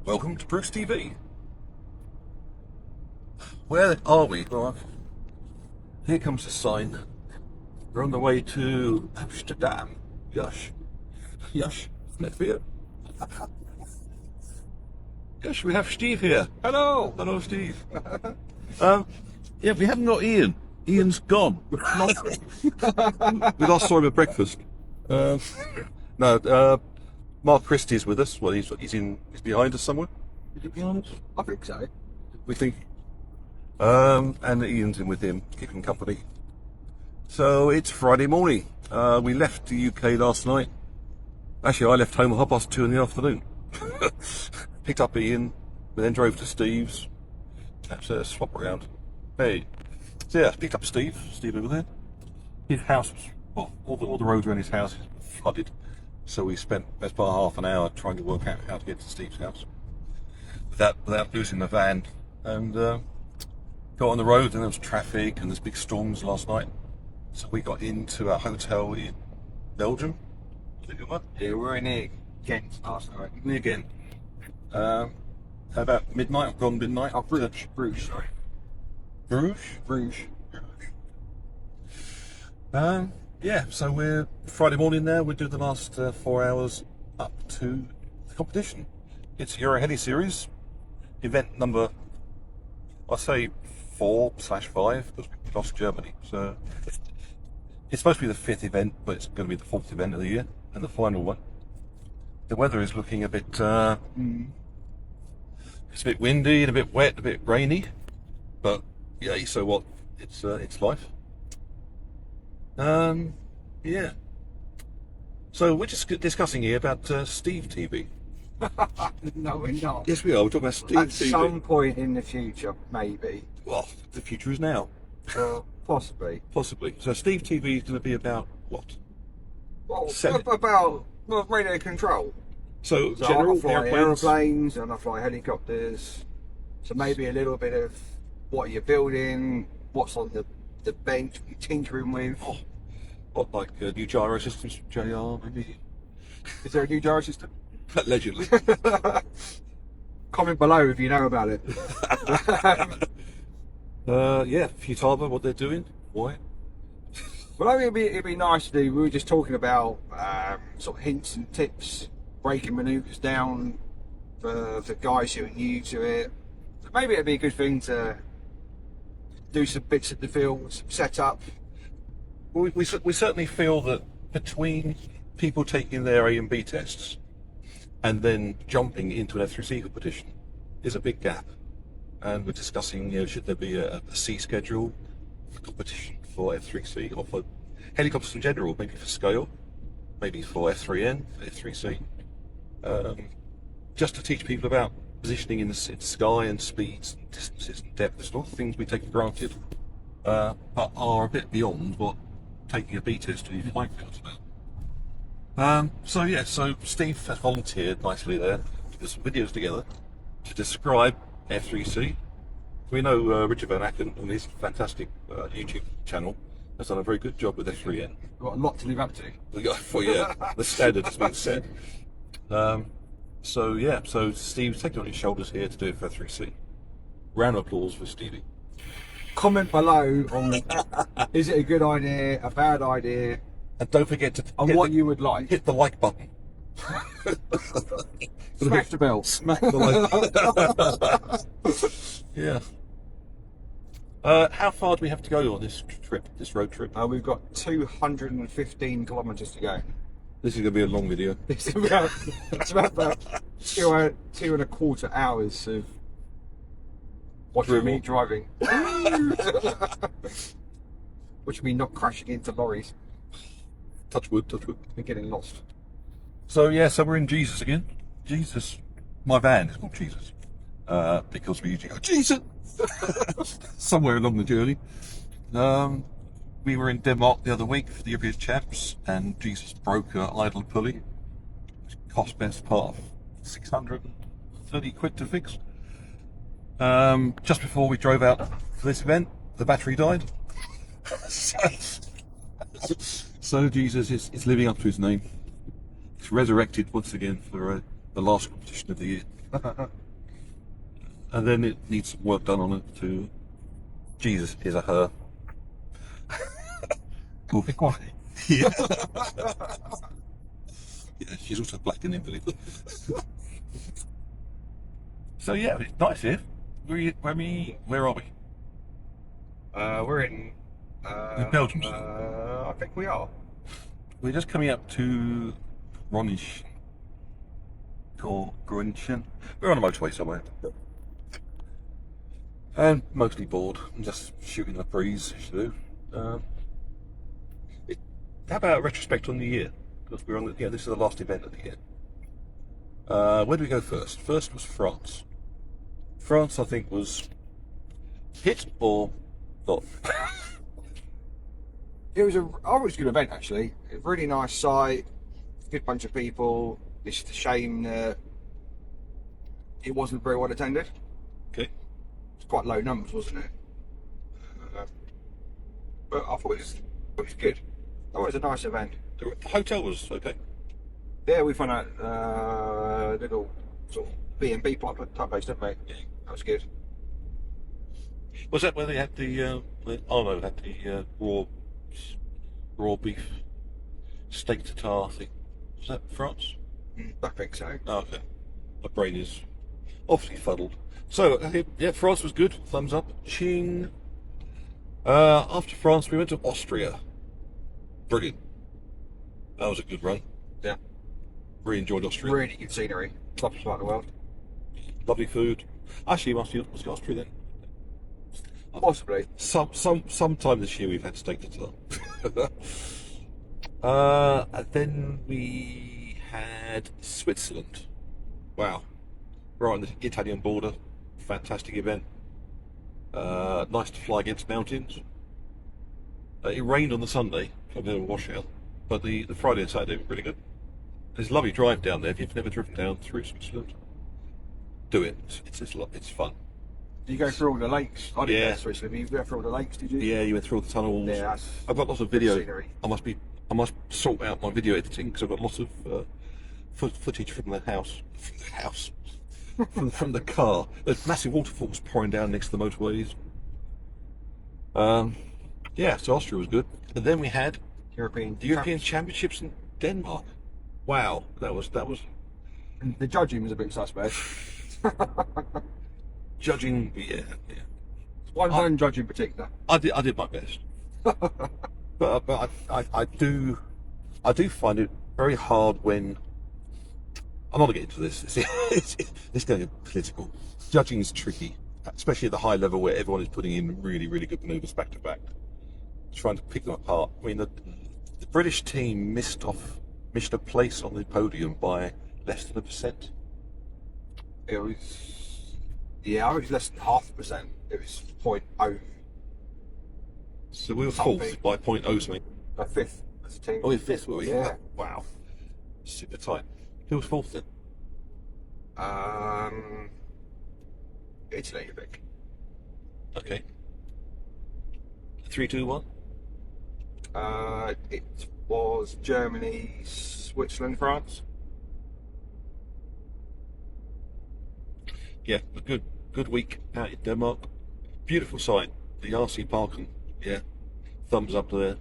Welcome to Bruce TV. Where are we? Well, here comes the sign. We're on the way to Amsterdam. Yush. Yush. Net weer. Yes, we have Steve here. Hello. Hello, Steve. Yeah, we haven't got Ian. Ian's gone. We lost him at breakfast. No, Mark Christie's with us. Well, he's behind us somewhere. Is he behind us? I think so. We think. And Ian's in with him, keeping company. So it's Friday morning. We left the UK last night. Actually, I left home at 2:30 in the afternoon. Picked up Ian, we then drove to Steve's. That's a swap around. Hey. So yeah, picked up Steve over there. His house was, well, all the roads around his house is flooded. So we spent best part of half an hour trying to work out how to get to Steve's house without losing the van. And got on the road, and there was traffic and there's big storms last night. So we got into a hotel in Belgium. Yeah, we're near Ghent last night. Near Ghent. About midnight, I've gone midnight. Oh, Bruges, sorry. Bruges. Yeah, so we're Friday morning now. We do the last 4 hours up to the competition. It's Euro Heli Series, event number, I say 4/5, because we lost Germany. So it's supposed to be the 5th event, but it's going to be the 4th event of the year and the final one. The weather is looking a bit, it's a bit windy and a bit wet, a bit rainy, but yeah, so what? It's life. Yeah. So we're just discussing here about Steve TV. No, we're not. Yes, we are. We're talking about Steve At TV. some point in the future, maybe. Well, the future is now. Possibly. Possibly. So Steve TV is going to be about what? Well, Seven. about radio control. So So general I fly airplanes. aeroplanes and I fly helicopters. So maybe a little bit of what you're building, what's on the bench you're tinkering with. Oh, what, like new gyro systems, JR maybe? Is there a new gyro system? Allegedly. Comment below if you know about it. Yeah, Futaba, what they're doing. Why? Well, I think it'd be nice to do. We were just talking about sort of hints and tips, breaking manoeuvres down for guys who are new to it. So maybe it'd be a good thing to do some bits of the field, some setup. We certainly feel that between people taking their A and B tests and then jumping into an F3C competition is a big gap. And we're discussing, should there be a C schedule for competition for F3C or for helicopters in general, maybe for scale, maybe for F3N, F3C, just to teach people about positioning in the sky and speeds and distances and depths, all the things we take for granted, but are a bit beyond what taking a B test in flight field's about. So Steve has volunteered nicely there to put some videos together to describe F3C. We know Richard Van Aken on his fantastic YouTube channel has done a very good job with F3N. We've got a lot to live up to. The standard has been set. So Steve's taking on his shoulders here to do it for F3C. Round of applause for Stevie. Comment below on is it a good idea, a bad idea, And don't forget to what you would like. hit the like button. Smash the bell. Smack the like. Yeah. How far do we have to go on this road trip? We've got 215 kilometres to go. This is going to be a long video. It's about 2.25 hours of watching me driving. Which means not crashing into lorries Touch wood. and getting lost. So we're in Jesus again. Jesus. My van is called Jesus. Because we usually go, Jesus! Somewhere along the journey. We were in Denmark the other week for the European Champs, and Jesus broke an idle pulley, which cost best part of 630 quid to fix. Just before we drove out for this event, the battery died. So Jesus is living up to his name. He's resurrected once again for the last competition of the year. And then it needs some work done on it too. Jesus, is a her. Be quiet. Yeah. Yeah, she's also black and invalid. So yeah, it's nice here. Where are we? We're in. In Belgium. I think we are. We're just coming up to Gronish. Or Grunchen. We're on a motorway somewhere. And mostly bored. I'm just shooting the breeze, as you do. How about a retrospect on the year? Because we're on the, this is the last event of the year. Where do we go first? First was France. France, I think, was hit or not. It was always a good event, actually. A really nice site, good bunch of people. It's just a shame that it wasn't very well attended. Okay. It's quite low numbers, wasn't it? But I thought it was good. It was a nice event. The hotel was okay. Yeah, we found out little sort of B&B type place, didn't we? Yeah. That was good. Was that where they had the had the raw beef steak tartare thing? Was that France? I think so. Oh, okay. My brain is obviously fuddled. So yeah, France was good. Thumbs up. Ching. After France, we went to Austria. Brilliant. That was a good run. Yeah. Really enjoyed Austria. Really good scenery. Lovely part of the world. Lovely food. Actually, must be Austria then. Possibly. Sometime this year we've had steak tartare. And then we had Switzerland. Wow. Right on the Italian border. Fantastic event. Nice to fly against mountains. It rained on the Sunday, so a bit of a washout. But the Friday and Saturday were really good. There's a lovely drive down there. If you've never driven down through Switzerland, do it. It's fun. Did you go through all the lakes? I didn't Yeah. go to Switzerland. You go through all the lakes, did you? Yeah, you went through all the tunnels. Yeah, that's I've got lots of video. scenery. I must sort out my video editing because I've got lots of footage from the house, from the car. There's massive waterfalls pouring down next to the motorways. Yeah, so Austria was good. And then we had European the European Championships in Denmark. Wow, that was The judging was a bit suspect. judging. Yeah. One judge in particular. I did my best, but I do find it very hard when I'm not going to get into this. It's going to get political. Judging is tricky, especially at the high level where everyone is putting in really good manoeuvres back to back, trying to pick them apart. I mean, the British team missed a place on the podium by less than 1%. It was, yeah, I was less than 0.5%. It was 0.0. So we were Something. fourth by 0.0 something. A fifth as a team. Oh, we're fifth, were we? Yeah. Wow. Super tight. Who was fourth then? Italy, I think. Okay. 3, 2, 1. It was Germany, Switzerland, France. Yeah, a good week out in Denmark. Beautiful site. The RC Parken. Yeah. Thumbs up there.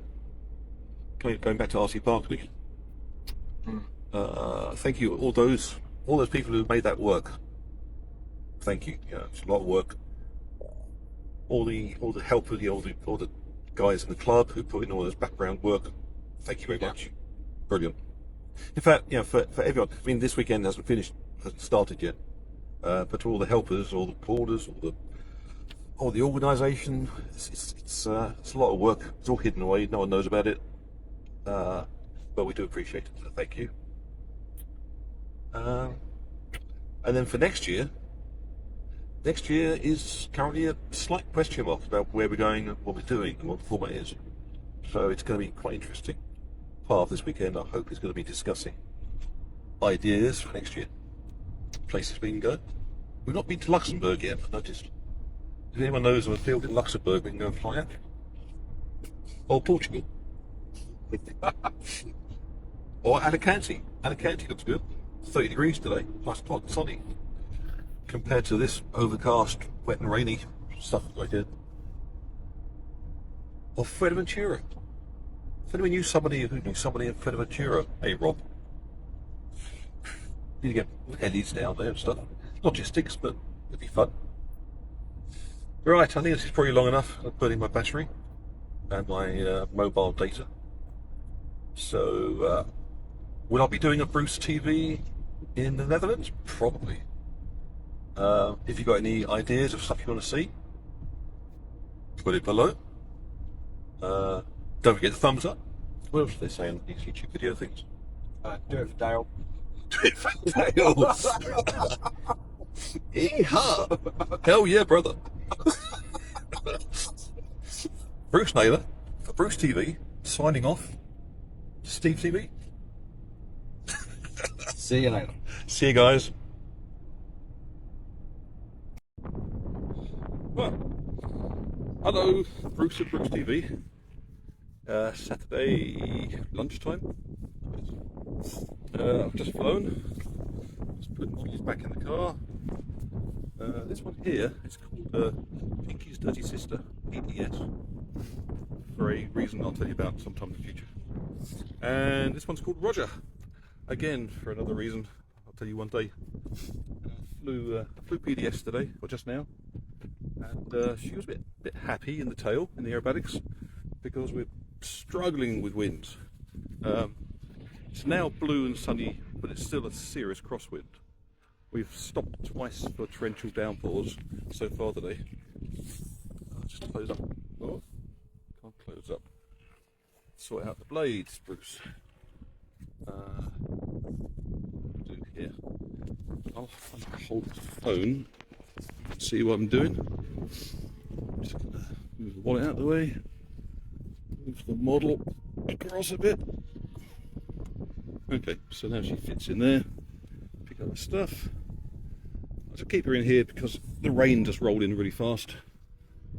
Going back to RC Parken again. Thank you all those people who made that work. Thank you. Yeah, it's a lot of work. All the helpers, all the guys in the club who put in all this background work. Thank you very much. Brilliant. In fact, for everyone. I mean, this weekend hasn't started yet. But to all the helpers, all the boarders, all the organisation, it's a lot of work. It's all hidden away. No one knows about it. But we do appreciate it. So thank you. And then for next year is currently a slight question mark about where we're going and what we're doing and what the format is. So it's going to be quite interesting. Part of this weekend, I hope, is going to be discussing ideas for next year, places we can go. We've not been to Luxembourg yet, I've noticed. If anyone knows of a field in Luxembourg, we can go and fly out. Or Portugal. Or Alicante. Alicante looks good. 30 degrees today, plus quite sunny, compared to this overcast, wet and rainy stuff I did. Of Fuerteventura. If anyone knew somebody who knew somebody in Fuerteventura, hey Rob. Need to get headies down there and stuff. Logistics, but it'd be fun. Right, I think this is probably long enough. I'm burning my battery and my mobile data. So, will I be doing a Bruce TV in the Netherlands? Probably. If you've got any ideas of stuff you want to see, put it below. Don't forget the thumbs up. What else do they say on these YouTube video things? Do it for Dale. Do it for Dale. Yeehaw. Hell yeah, brother. Bruce Naylor for Bruce TV, signing off. Steve TV. See you later. See you guys. Well, hello, Bruce at Bruce TV. Saturday lunchtime. I've just flown. Just put models back in the car. This one here is called Pinky's Dirty Sister, EHS, for a reason I'll tell you about sometime in the future. And this one's called Roger, again for another reason I'll tell you one day. Flew PDS today, or just now, and she was a bit happy in the tail, in the aerobatics, because we're struggling with winds. It's now blue and sunny, but it's still a serious crosswind. We've stopped twice for torrential downpours so far today. Just close up. Oh, can't close up. Sort out the blades, Bruce. Do here. I'll hold the phone and see what I'm doing. I'm just gonna move the wallet out of the way. Move the model across a bit. Okay, so now she fits in there. Pick up the stuff. I'll just keep her in here because the rain just rolled in really fast.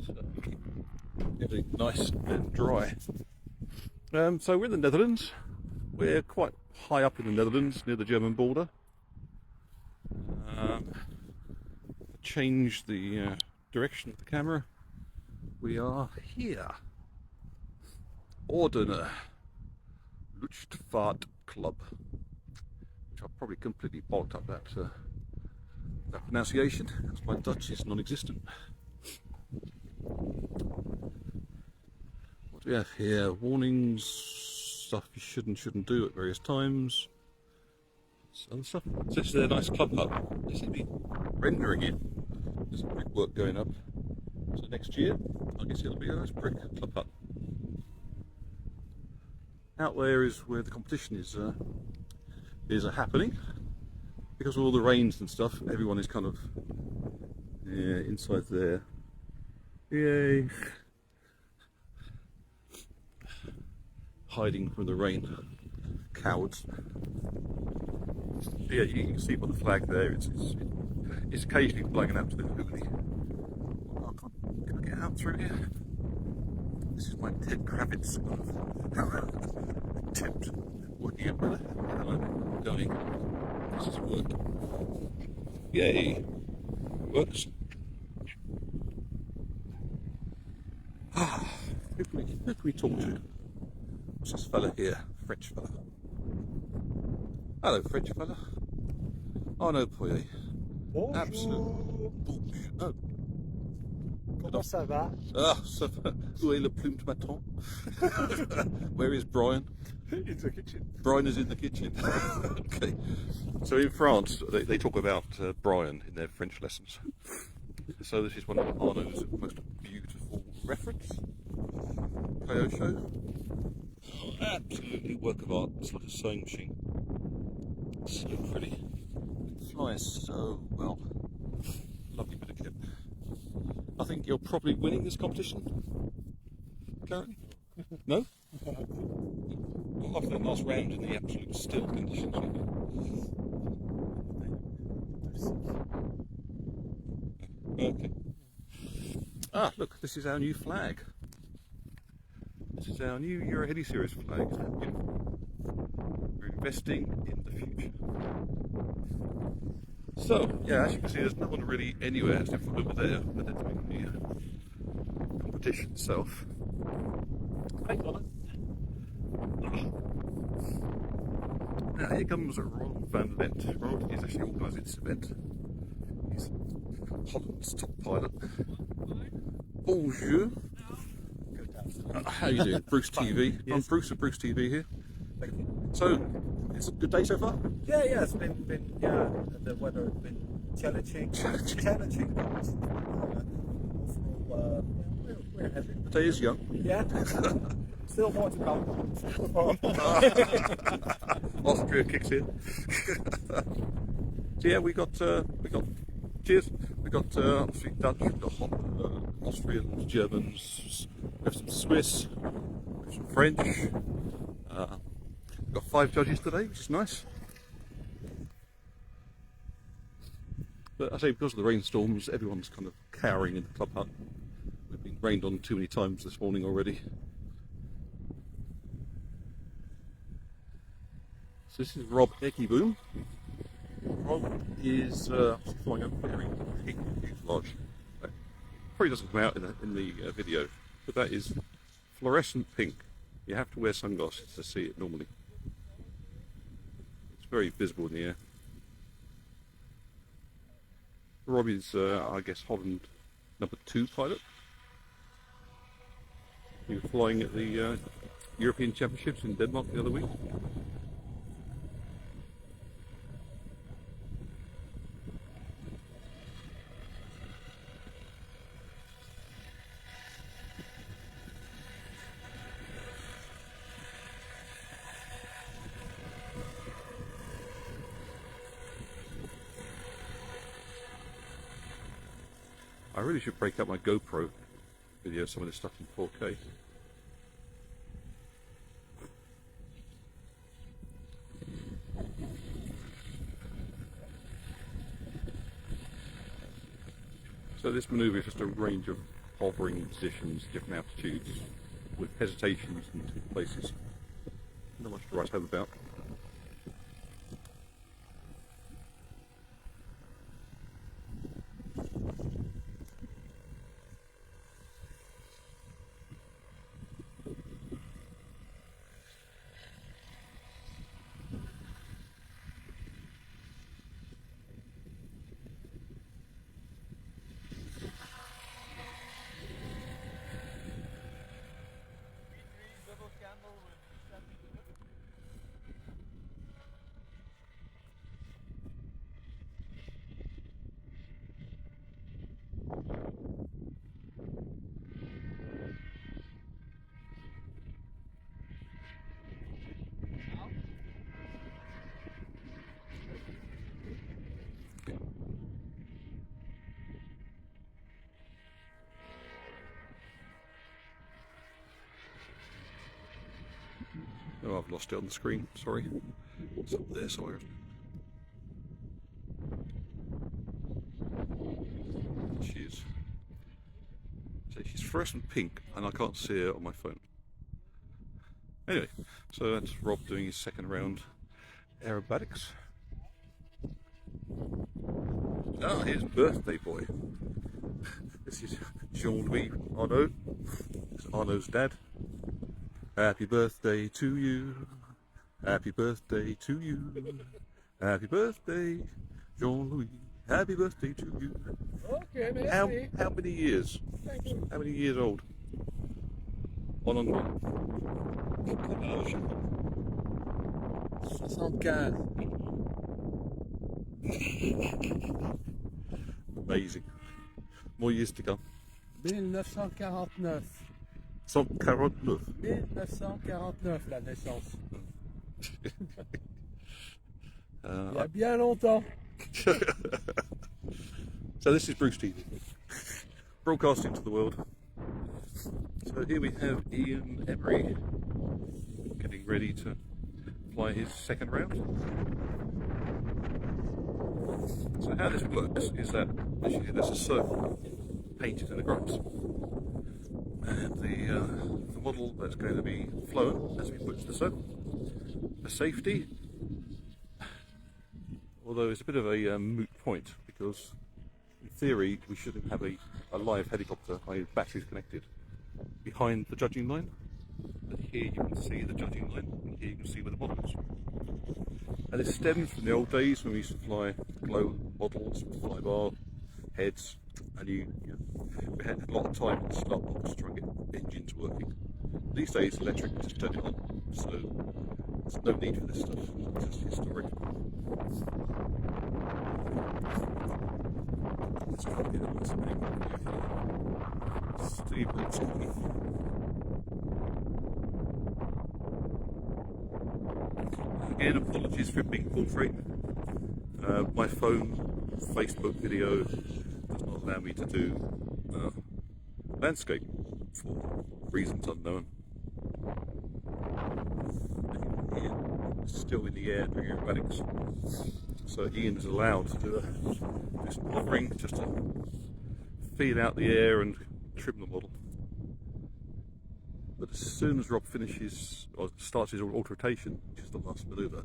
So keep everything nice and dry. So we're in the Netherlands. We're quite high up in the Netherlands, near the German border. Change the direction of the camera. We are here. Ordner Luchtvaart Club, which I've probably completely bulked up that pronunciation, because my Dutch is non-existent. What do we have here? Warnings, stuff you shouldn't do at various times. Some stuff. So this is a nice club hut. They seem to be rendering it. There's some brickwork going up. So next year, I guess it'll be a nice brick club hut. Out there is where the competition is happening. Because of all the rains and stuff, everyone is kind of inside there. Yay! Hiding from the rain. Cowards. Yeah, you can see by the flag there, it's occasionally blowing an absolute hooli. Oh, can I get out through here? This is my Ted Kravitz attempt working out where I'm going. This is work. Yay! Works. Who can we talk to? What's this fella here? French fella. Hello, French fella. Oh no, Poirier. Bonjour. Absolute bullshit. Oh. Comment ça va? Ah, ça va. Où est le plume de maton? Where is Brian? In the kitchen. Brian is in the kitchen. Okay. So in France, they talk about Brian in their French lessons. So this is one of Arno's most beautiful reference. Play-O show. Oh, absolutely work of art. It's like a sewing machine. So pretty. It flies so well. Lovely bit of kit. I think you're probably winning this competition currently. No? Well, after that last round in the absolute still conditions. Okay. Ah, look, this is our new flag. This is our new Euro Heady Series flag. Isn't that beautiful? We're investing in the future. So, yeah, as you can see, there's no one really anywhere except for over there, where they're doing the competition itself. Hang on. Now, here comes Ronald van Lent. Ronald is actually organising this event. He's Holland's top pilot. Bonjour. How are you doing? Bruce TV. Yes. I'm Bruce of Bruce TV here. Thank you. So, it's a good day so far? Yeah, it's been the weather has been challenging. Challenging, but overall, we're happy. The day is young. Yeah, still more to come. Austria kicks in. So yeah, we got cheers. We got obviously Dutch, we got Austrians, Germans, we have some Swiss, we have some French. We've got 5 judges today, which is nice. But I say because of the rainstorms, everyone's kind of cowering in the club hut. We've been rained on too many times this morning already. So this is Rob Ekiboom. Rob is flying a very pink fuselage. Probably doesn't come out in the video, but that is fluorescent pink. You have to wear sunglasses to see it normally. It's very visible in the air. Rob is, I guess, Holland #2 pilot. He was flying at the European Championships in Denmark the other week. I really should break up my GoPro video, some of this stuff in 4K. So this manoeuvre is just a range of hovering positions, different altitudes, with hesitations in 2 places. Not much to write home about. Oh, I've lost it on the screen, sorry. It's up there somewhere. She is. So she's fluorescent pink, and I can't see her on my phone. Anyway, so that's Rob doing his second round aerobatics. Ah, his birthday boy. This is Jean-Louis Arnaud. This is Arnaud's dad. Happy birthday to you. Happy birthday to you. Happy birthday, Jean-Louis. Happy birthday to you. Okay, How many years? Thank you. How many years old? On. 75. Amazing. More years to come. 1949. 149. 1949 la naissance. Il y a bien longtemps. So this is Bruce TV, broadcasting to the world. So here we have Ian Emery getting ready to fly his second round. So how this works is that, as you see, there's a circle painted in the grass, and the model that's going to be flown as we put to the circle. For safety, Although it's a bit of a moot point, because in theory we should have a live helicopter, i.e. batteries connected, behind the judging line. But here you can see the judging line, and here you can see where the model is. And it stems from the old days when we used to fly glow models, flybar heads, and we had a lot of time in the start box to try and get engines working. These days, electric, just turn it on, so there's no need for this stuff. It's just historic. Let's try to get a nice angle here. Steve BruceTV. Again, apologies for being portrait. My phone, Facebook video does not allow me to do landscape for reasons unknown. Ian is still in the air doing aerobatics, so Ian is allowed to do some hovering just to feel out the air and trim the model. But as soon as Rob finishes or starts his auto rotation, which is the last manoeuvre,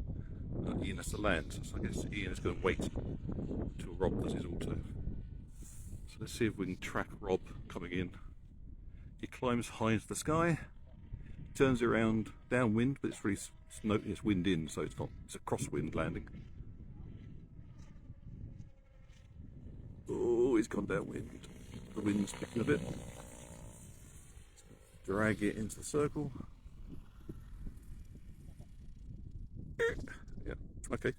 Ian has to land. So I guess Ian is going to wait until Rob does his auto. So let's see if we can track Rob coming in. He climbs high into the sky, turns around downwind, but it's really it's wind in, so it's a crosswind landing. Oh, he's gone downwind. The wind's picking a bit. Drag it into the circle. Yeah, okay.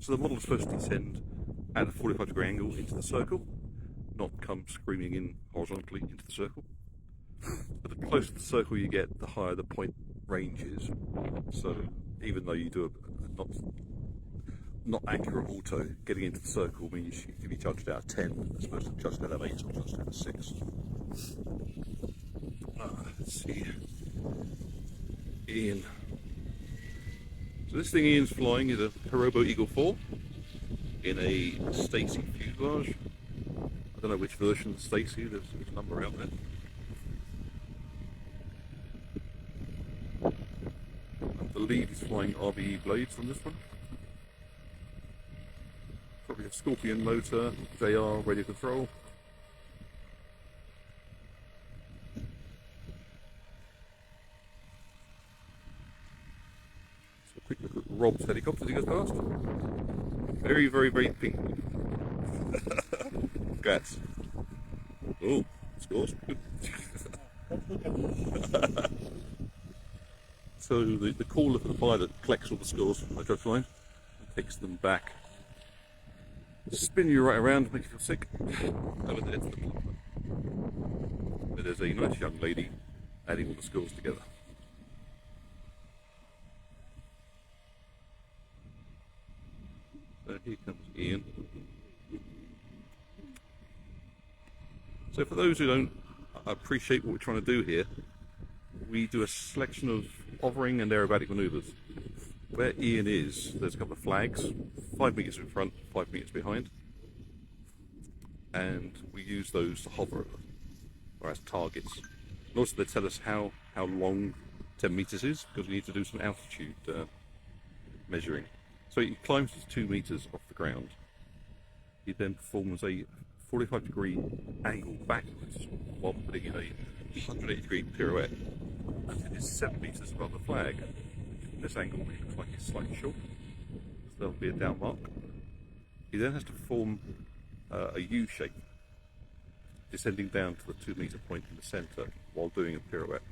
So the model is supposed to descend at a 45-degree angle into the circle, not come screaming in horizontally into the circle. But the closer the circle you get, the higher the point range is. So even though you do a not accurate auto, getting into the circle means you can be judged out of 10 as opposed to judged out of 8 or judged out of 6. Let's see. Ian. So this thing Ian's flying is a Hirobo Eagle 4 in a Stacy fuselage. I don't know which version of Stacy, there's a number out there. I believe he's flying RBE blades on this one. Probably a Scorpion motor, JR radio control. So a quick look at Rob's helicopter as he goes past. Very, very, very pink. Congrats. Oh, scores. So the caller for the pilot collects all the scores from the judge line and takes them back. Spin you right around, make you feel sick. Over there to the bottom. Where there's a nice young lady adding all the scores together. So here comes Ian. So for those who don't appreciate what we're trying to do here, we do a selection of hovering and aerobatic manoeuvres. Where Ian is, there's a couple of flags, 5 meters in front, 5 meters behind, and we use those to hover or as targets. And also they tell us how long 10 meters is, because we need to do some altitude measuring. So he climbs to 2 meters off the ground. He then performs a 45-degree angle backwards while putting in a 180-degree pirouette. And it is 7 meters above the flag. This angle looks like it's slightly short, so there'll be a down mark. He then has to form a U shape, descending down to the 2 meter point in the centre while doing a pirouette.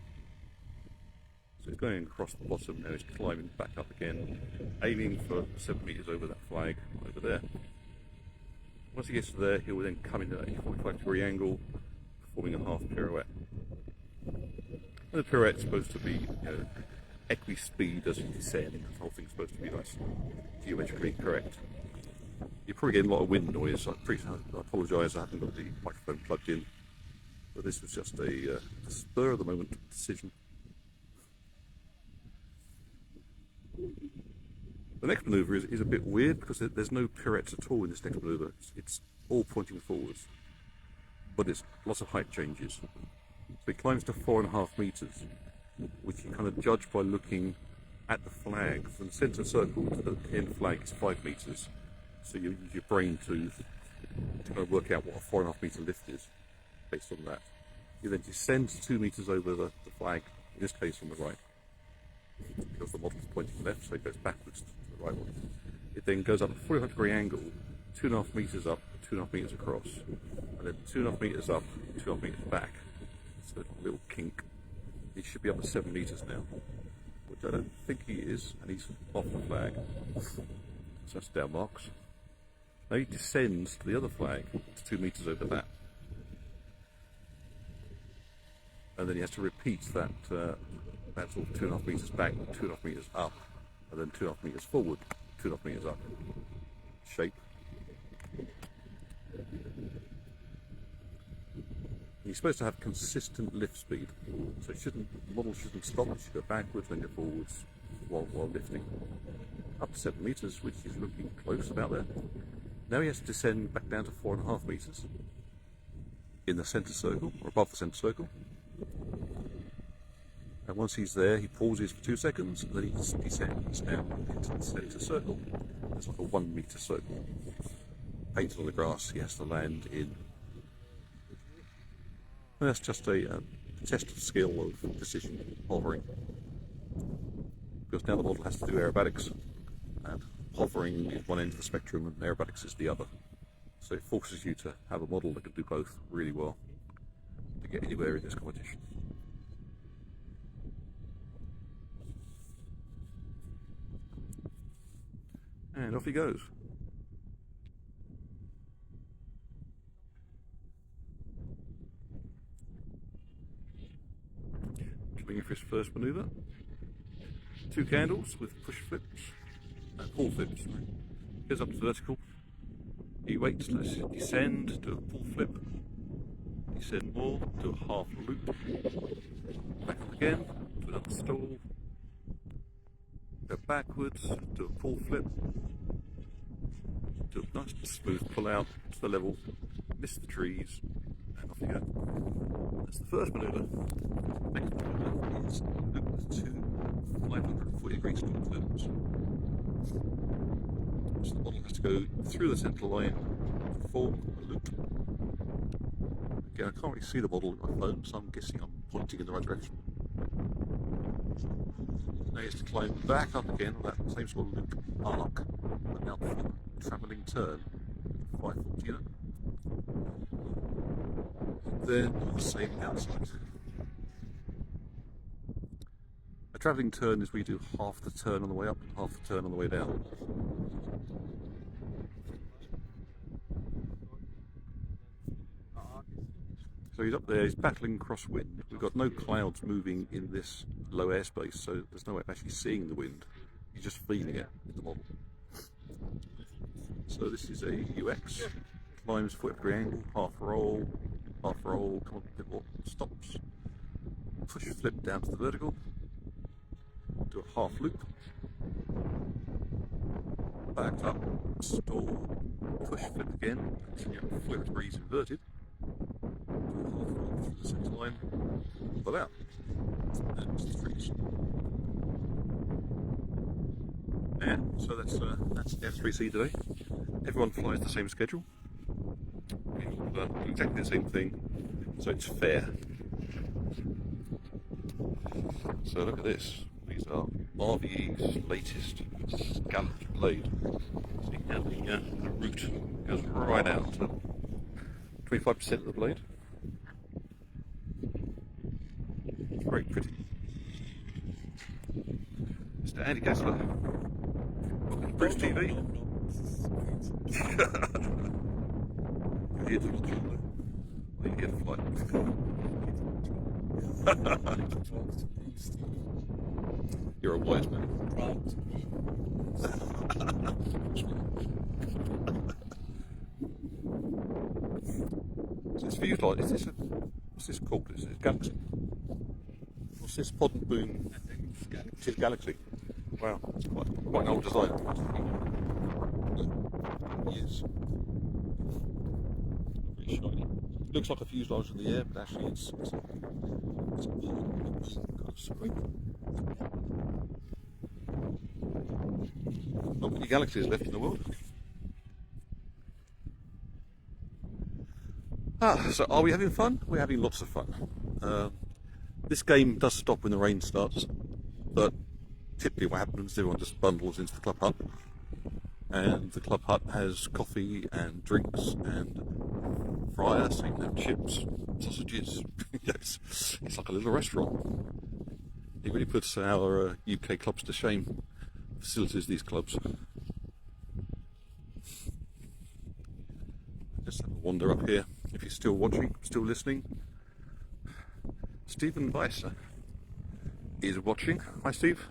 So he's going across the bottom, now he's climbing back up again, aiming for 7 meters over that flag over there. Once he gets to there, he will then come in at a 45-degree angle, performing a half pirouette. And the pirouette's supposed to be, equi-speed as you descend. The whole thing's supposed to be nice, geometrically correct. You're probably getting a lot of wind noise. I apologise, I haven't got the microphone plugged in, but this was just a spur of the moment decision. The next manoeuvre is a bit weird because there's no pirouettes at all in this next manoeuvre. It's all pointing forwards, but it's lots of height changes. So he climbs to 4.5 meters, which you kind of judge by looking at the flag. From the centre circle to the end flag is 5 meters. So you use your brain to kind of work out what a 4.5 metre lift is based on that. You then descend 2 metres over the flag, in this case on the right, because the model is pointing left, so it goes backwards to the right one. It then goes up a 45-degree angle, 2.5 metres up, 2.5 metres across, and then 2.5 metres up, 2.5 metres back. So a little kink. He should be up to 7 metres now, which I don't think he is, and he's off the flag. So that's down marks. Now he descends to the other flag, it's 2 metres over that. And then he has to repeat that, that sort of 2.5 metres back, 2.5 metres up, and then 2.5 metres forward, 2.5 metres up. Shape. He's supposed to have consistent lift speed, so the model shouldn't stop, it should go backwards, then go forwards while lifting. Up to 7 metres, which is looking close about there. Now he has to descend back down to 4.5 metres in the centre circle, or above the centre circle. And once he's there, he pauses for 2 seconds, and then he descends down into the centre circle. It's like a 1 metre circle. Painted on the grass, he has to land in. And that's just a test of skill, of precision, hovering. Because now the model has to do aerobatics, and hovering is one end of the spectrum and aerobatics is the other. So it forces you to have a model that can do both really well to get anywhere in this competition. And off he goes. Coming in for his first manoeuvre. 2 candles with push flips and pull flips. Goes up to vertical. He waits, let's descend, do a pull flip. Descend more, do a half loop. Back up again, do another stall. Go backwards, do a pull flip. Do a nice smooth pull out to the level. Miss the trees. And off you go. That's the first manoeuvre. Next manoeuvre is loop with 2 540-degree stall flips. So the model has to go through the centre line to form a loop. Again, I can't really see the model with my phone, so I'm guessing I'm pointing in the right direction. Now he has to climb back up again on that same sort of loop arc, but now flip, travelling turn, 540 unit. Then the same outside. A travelling turn is where you do half the turn on the way up and half the turn on the way down. So he's up there, he's battling crosswind. We've got no clouds moving in this low airspace, so there's no way of actually seeing the wind. You're just feeling it with the model. So this is a UX. Climbs 40-degree angle, half roll, come on a bit more, stops. Push flip down to the vertical. Do a half loop. Back up, stall, push flip again, continue up 40 degrees inverted. Half roll through the centre line, pull out, and the trees. Yeah, so that's F3C today. Everyone flies the same schedule. We all do exactly the same thing, so it's fair. So look at this. These are RVE's latest scalloped blade. See how the root goes right out to 25% of the blade. Very pretty. Mr. Andy Kessler, welcome to Bruce TV. You're here to watch all that. Well, you're here to fly. You're a wise man. So this fuselage, is this what's this called? Is it Galaxy? What's this pod and boom? It is Galaxy. Wow, it's quite an old design. Yes. Very shiny. It looks like a fuselage in the air, but actually it's a boom kind of spring. Not many galaxies left in the world. So are we having fun? We're having lots of fun. This game does stop when the rain starts, but typically what happens is everyone just bundles into the club hut, and the club hut has coffee and drinks and fryer, so you can have chips, sausages. Yes, it's like a little restaurant. It really puts our UK clubs to shame, facilities these clubs. Just have a wander up here. If you're still watching, still listening, Stephen Weiser is watching. Hi, Steve.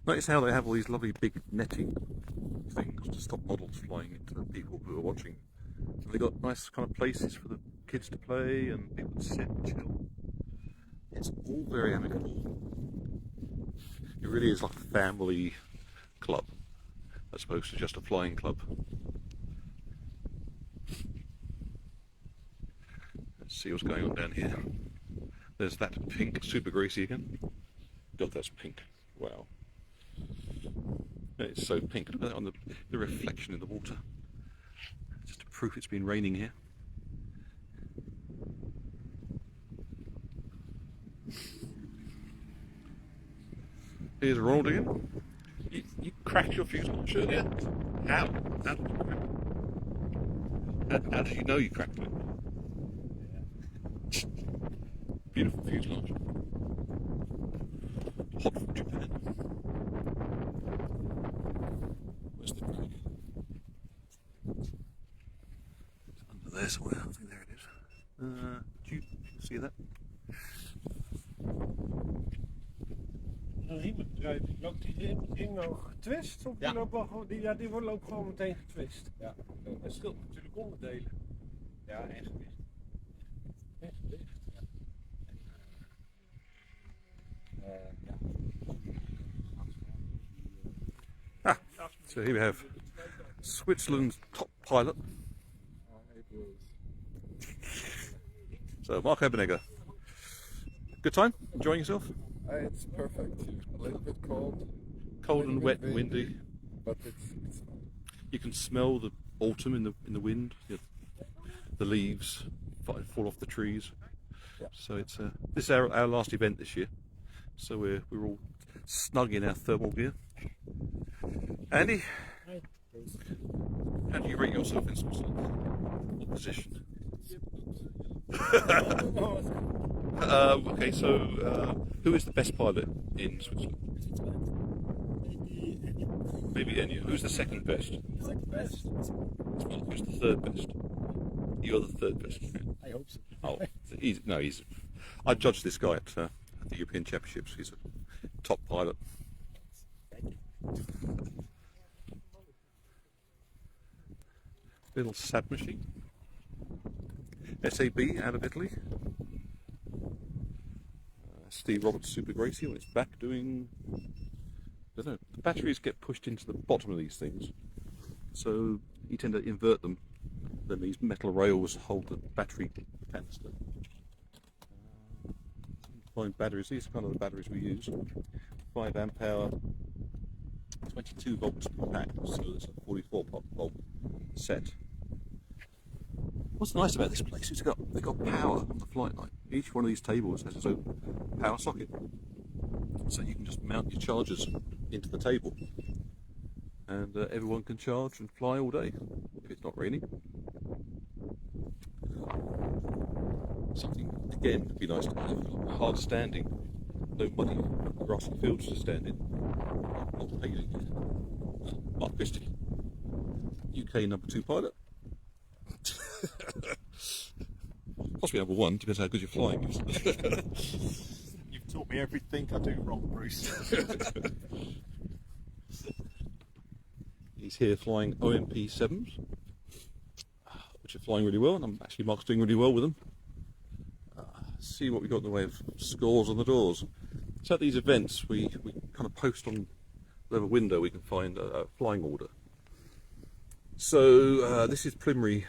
Notice how they have all these lovely big netting things to stop models flying into the people who are watching. And they got nice kind of places for the kids to play and people to sit and chill. It's all very amicable. It really is like a family club, as opposed to just a flying club. Let's see what's going on down here. There's that pink Super Gracie again. God, that's pink. Wow. It's so pink. Look at that on the reflection in the water. Just to prove it's been raining here. Here's Ronald again. You cracked your fuse box earlier? How? How did you know you cracked it? Beautiful fuselage. Hot from Japan. Where's the crack? It's under there somewhere. I think there it is. Do you see that? Riemendraad, loopt die ring nou getwist? Of Ja. die loopt gewoon meteen getwist? Ja, Dat scheelt natuurlijk onderdelen. ja, en gewicht. En gewicht. Ja. Ah, so here we have Switzerland's top pilot. So Mark Ebenegger. Good time? Enjoying yourself? It's perfect. A little bit cold. Cold and wet and windy. But it's fun. You can smell the autumn in the wind. The leaves fall off the trees. Yeah. So it's this is our last event this year. So we're all snug in our thermal gear. Andy, how do you rate yourself in Switzerland? What position? Okay, so who is the best pilot in Switzerland? Maybe Enya. Who's the second best? Second best. Who's the third best? You're the third best. I hope so. Oh, he's. I judged this guy at the European Championships. He's a top pilot. Thank you. Little SAB machine. SAB out of Italy. Steve Roberts Super Gracie on its back doing. I don't know. The batteries get pushed into the bottom of these things, so you tend to invert them. Then these metal rails hold the battery canister. Find batteries. These are kind of the batteries we use. 5 amp hour, 22 volts per pack, so it's a 44 volt set. What's nice about this place is they've got power on the flight line. Each one of these tables has its own power socket, so you can just mount your chargers into the table, and everyone can charge and fly all day if it's not raining. Something again would be nice to have: hard standing, no muddy grassy fields to stand in. Not raining. Mark Christie, UK number 2 pilot. Possibly number 1, depends how good your flying is. You've taught me everything I do wrong, Bruce. He's here flying OMP 7s, which are flying really well, and actually Mark's doing really well with them. See what we got in the way of scores on the doors. So at these events, we kind of post on the window, we can find a flying order. So this is preliminary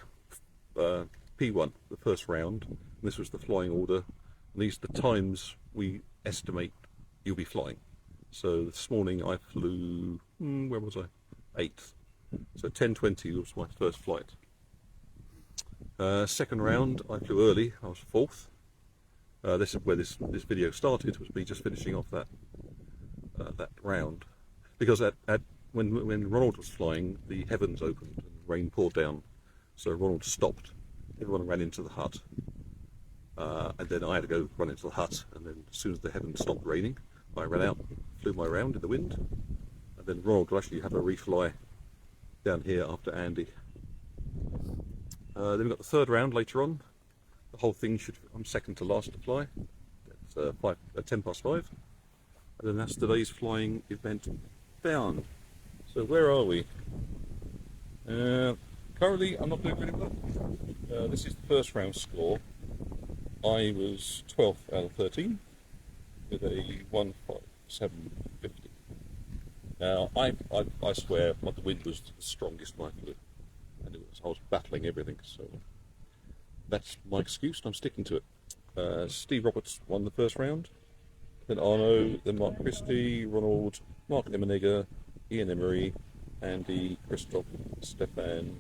P1, the first round. And this was the flying order. And these are the times we estimate you'll be flying. So this morning I flew, where was I? 8th. So 10:20 was my first flight. Second round, I flew early. I was fourth. This is where this video started. Was me just finishing off that round, because when Ronald was flying, the heavens opened and rain poured down. So Ronald stopped. Everyone ran into the hut, and then I had to go run into the hut. And then as soon as the heavens stopped raining, I ran out, flew my round in the wind, and then Ronald will actually have a refly down here after Andy. Then we've got the third round later on. The whole thing I'm second to last to fly. It's 10 past 5. And then that's today's flying event down. So where are we? Currently I'm not doing really well. This is the first round score. I was 12th out of 13 with a 157.50. Now I swear the wind was the strongest I flew, and I was battling everything, so that's my excuse and I'm sticking to it. Steve Roberts won the first round, then Arno, then Mark Christie, Ronald, Mark Emenega, Ian Emery, Andy, Christoph, Stefan,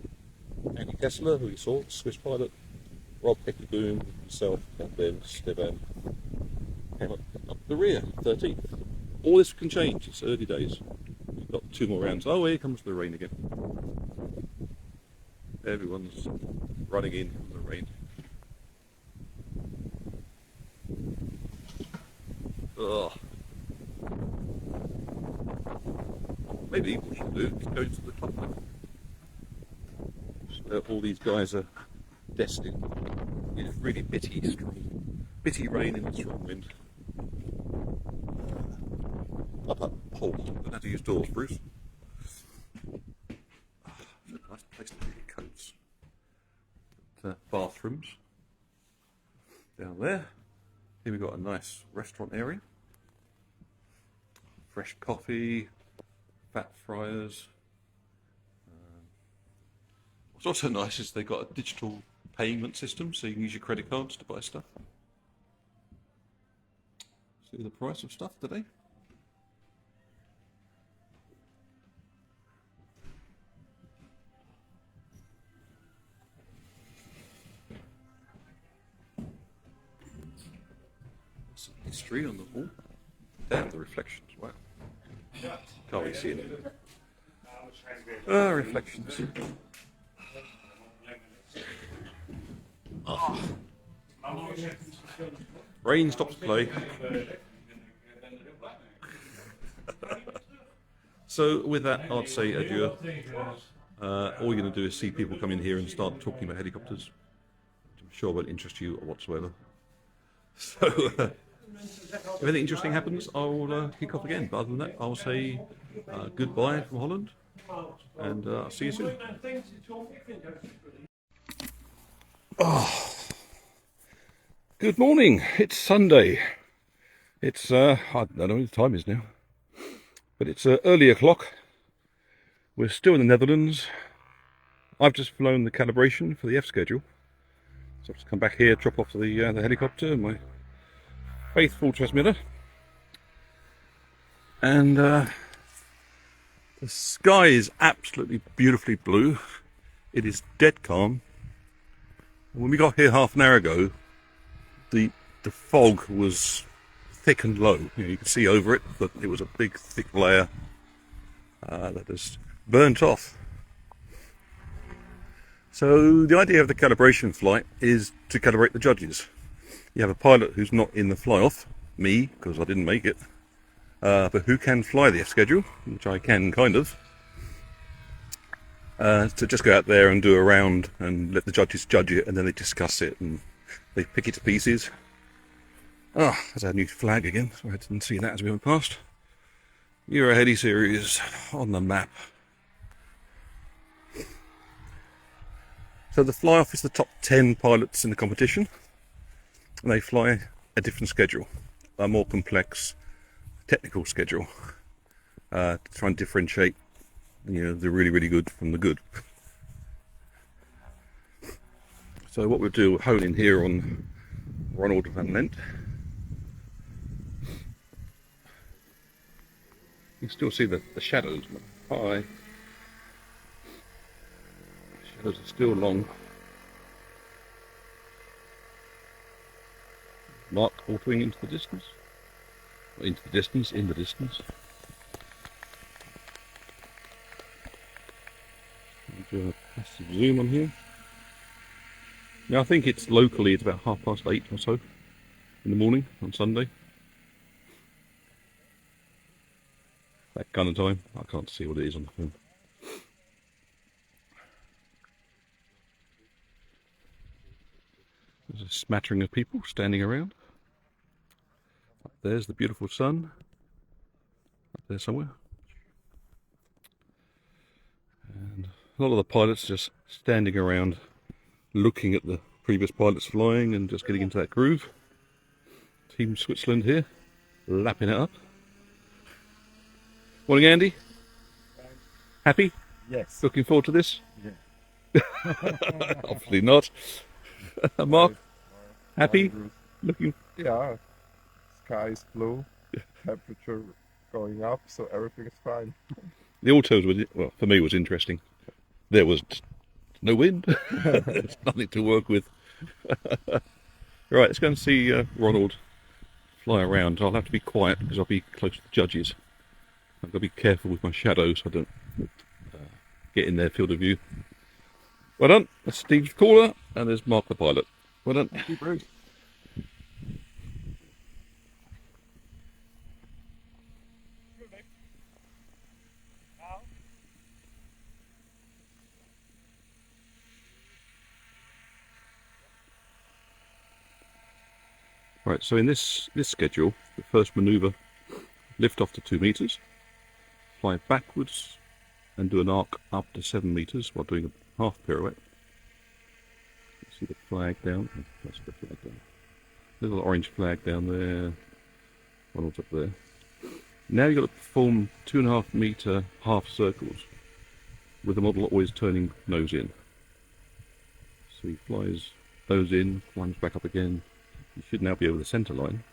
Andy Kessler, who you saw, Swiss pilot, Rob Heckleboom, myself, and then Stefan came up the rear, 13th. All this can change, it's early days. We've got 2 more rounds. Oh, here comes the rain again. Everyone's running in from the rain. Ugh. Maybe what we should do is go to the club now. So all these guys are destined. It's really bitty rain and strong wind. Up a pole. I don't have to use doors, Bruce. Nice place to put your coats. Bathrooms down there. Here we've got a nice restaurant area. Fresh coffee, fat fryers. What's also nice is they've got a digital payment system, so you can use your credit cards to buy stuff. See the price of stuff today? Some history on the wall. Damn, the reflections, wow. Can't really see it. Reflections. Oh. Rain stops play. So with that, I'd say adieu. All you're going to do is see people come in here and start talking about helicopters, which I'm sure won't interest you whatsoever. So if anything interesting happens, I'll kick off again. But other than that, I'll say goodbye from Holland, and I'll see you soon. Oh. Good morning. It's Sunday. It's I don't know what the time is now, but it's early o'clock. We're still in the Netherlands. I've just flown the calibration for the F schedule, so I've just come back here, drop off the helicopter, my faithful transmitter, and the sky is absolutely beautifully blue. It is dead calm. When we got here half an hour ago, the fog was thick and low. You could see over it, but it was a big, thick layer that has burnt off. So the idea of the calibration flight is to calibrate the judges. You have a pilot who's not in the fly-off, me, because I didn't make it, but who can fly the F schedule, which I can kind of. To just go out there and do a round and let the judges judge it, and then they discuss it and they pick it to pieces. Ah, there's our new flag again. Sorry, I didn't see that as we went past. Euro Heli Series on the map. So the fly-off is the top 10 pilots in the competition, and they fly a different schedule, a more complex technical schedule, to try and differentiate, the really, really good from the good. So what we'll do, we'll hone in here on Ronald van Lent. You can still see the shadows. Hi. because it's still long. Mark altering into the distance. Into the distance, in the distance. I'll do a passive zoom on here. Now I think it's locally, it's about 8:30 or so in the morning on Sunday. That kind of time. I can't see what it is on the film. There's a smattering of people standing around. Up there's the beautiful sun. Up there somewhere. And a lot of the pilots just standing around looking at the previous pilots flying and just getting into that groove. Team Switzerland here, lapping it up. Morning, Andy. Happy? Yes. Looking forward to this? Yeah. Obviously not. Mark, happy? Looking? Yeah. Sky is blue. Temperature going up, so everything is fine. The autos were, well, for me, was interesting. There was no wind. There's nothing to work with. Right, let's go and see Ronald fly around. I'll have to be quiet because I'll be close to the judges. I've got to be careful with my shadows so I don't get in their field of view. Well done. That's Steve's caller, and there's Mark the pilot. Well done. Thank you, Bruce. Right, so in this schedule, the first manoeuvre, lift off to 2 meters, fly backwards and do an arc up to 7 meters while doing a half pirouette. You see the flag down? Oh, that's the flag down. Little orange flag down there. Ronald's up there. Now you've got to perform 2.5 meter half circles with the model always turning nose in. So he flies nose in, climbs back up again. You should now be over the centre line.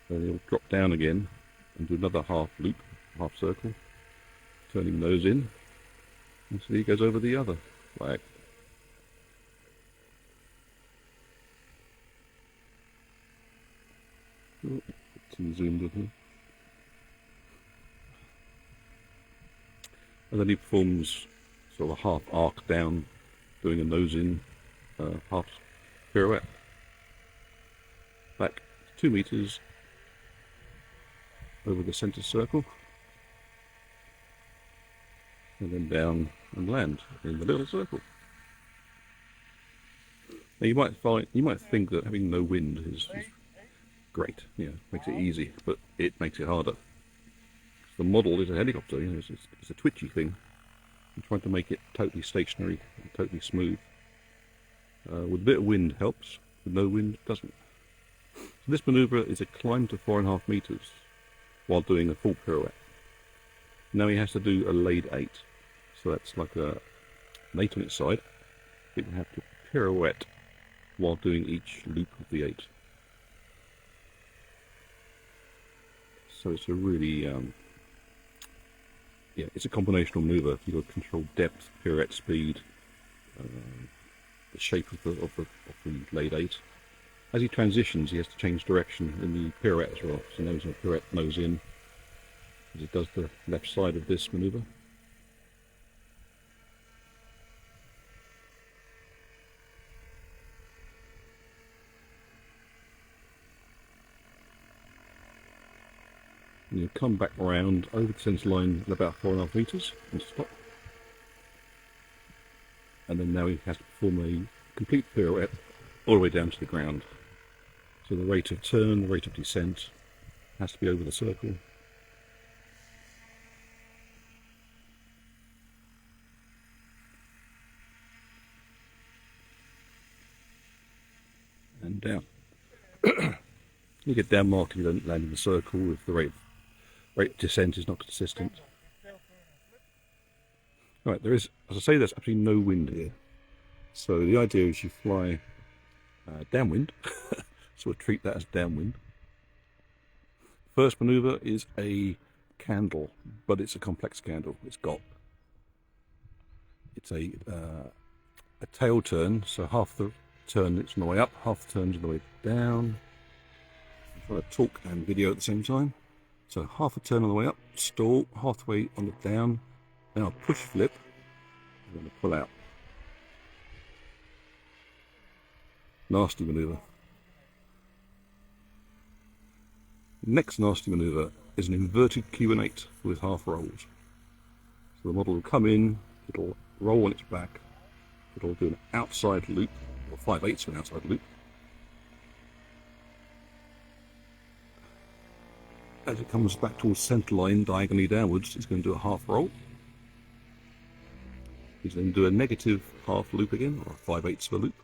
Then he'll drop down again and do another half loop, half circle, turning nose in. And so he goes over the other flag. Oh, too zoomed in here. And then he performs sort of a half arc down, doing a nose in, half pirouette. Back 2 meters over the centre circle, and then down and land in the little circle. Now you might think that having no wind is great, makes it easy, but it makes it harder. The model is a helicopter, it's a twitchy thing. I'm trying to make it totally stationary and totally smooth. With a bit of wind helps, with no wind doesn't. So this manoeuvre is a climb to 4.5 meters while doing a full pirouette. Now he has to do a laid 8. So that's like an 8 on its side. It will have to pirouette while doing each loop of the 8. So it's a really, it's a combinational maneuver. You've got to control depth, pirouette speed, the shape of the laid 8. As he transitions, he has to change direction in the pirouette as well. So now he's going to pirouette nose in as he does the left side of this maneuver. And you'll come back around over the centre line at about 4.5 meters and stop. And then now he has to perform a complete pirouette all the way down to the ground. So the rate of turn, the rate of descent has to be over the circle. And down. You get down mark if you don't land in the circle if the rate of descent is not consistent. Right, there is, as I say, there's absolutely no wind here. So the idea is you fly downwind, so we'll treat that as downwind. First manoeuvre is a candle, but it's a complex candle. It's got it's a tail turn, so half the turn it's on the way up, half the turn's on the way down. I'm trying to talk and video at the same time. So half a turn on the way up, stall, halfway on the down, now push flip, and then pull out. Nasty manoeuvre. Next nasty manoeuvre is an inverted Q&8 with half rolls. So the model will come in, it'll roll on its back, it'll do an outside loop, or 5/8 of an outside loop. As it comes back towards centre line, diagonally downwards, it's going to do a half roll. He's then do a negative half loop again, or a 5/8 of a loop.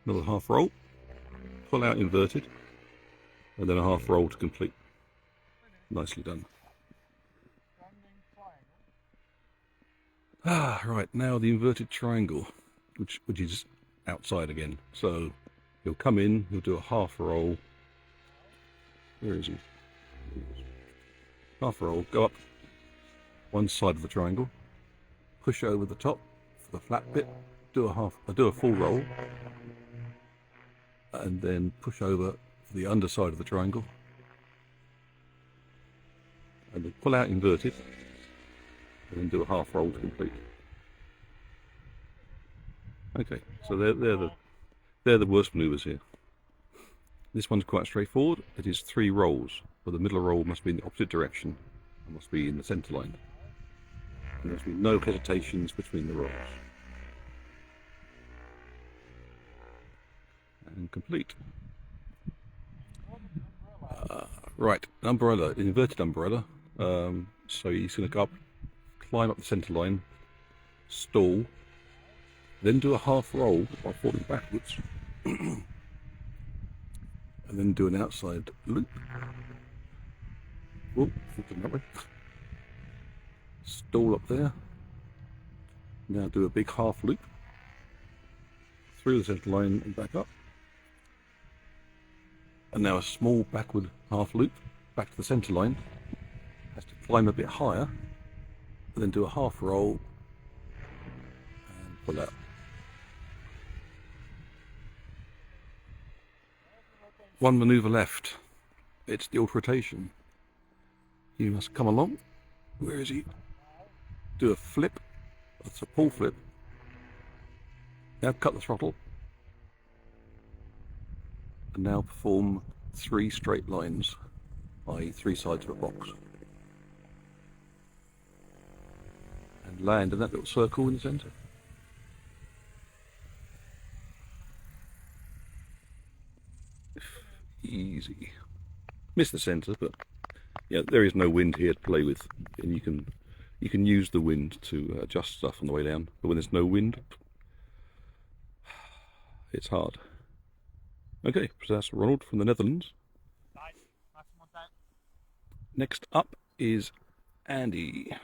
Another half roll, pull out inverted, and then a half roll to complete. Nicely done. Right, now the inverted triangle, which is outside again. So he'll come in, he'll do a half roll. Where is he? Half roll, go up one side of the triangle, push over the top for the flat bit, do a full roll, and then push over the underside of the triangle, and then pull out inverted, and then do a half roll to complete. Okay, so they're the worst manoeuvres here. This one's quite straightforward. It is 3 rolls, but the middle roll must be in the opposite direction and must be in the centre line. And there must be no hesitations between the rolls. And complete. Right, umbrella, inverted umbrella. So he's going to go up, climb up the centre line, stall, then do a half roll by falling backwards, and then do an outside loop. Whoop, flipping that way. Stall up there. Now do a big half loop through the centre line and back up. And now a small backward half loop back to the centre line. Has to climb a bit higher, and then do a half roll and pull out. One manoeuvre left. It's the rotation. You must come along. Where is he? Do a flip. That's a pull flip. Now cut the throttle. And now perform 3 straight lines, i.e. 3 sides of a box. And land in that little circle in the centre. Easy. Miss the centre, but yeah, there is no wind here to play with, and you can use the wind to adjust stuff on the way down. But when there's no wind, it's hard. Okay, so that's Ronald from the Netherlands. Next up is Andy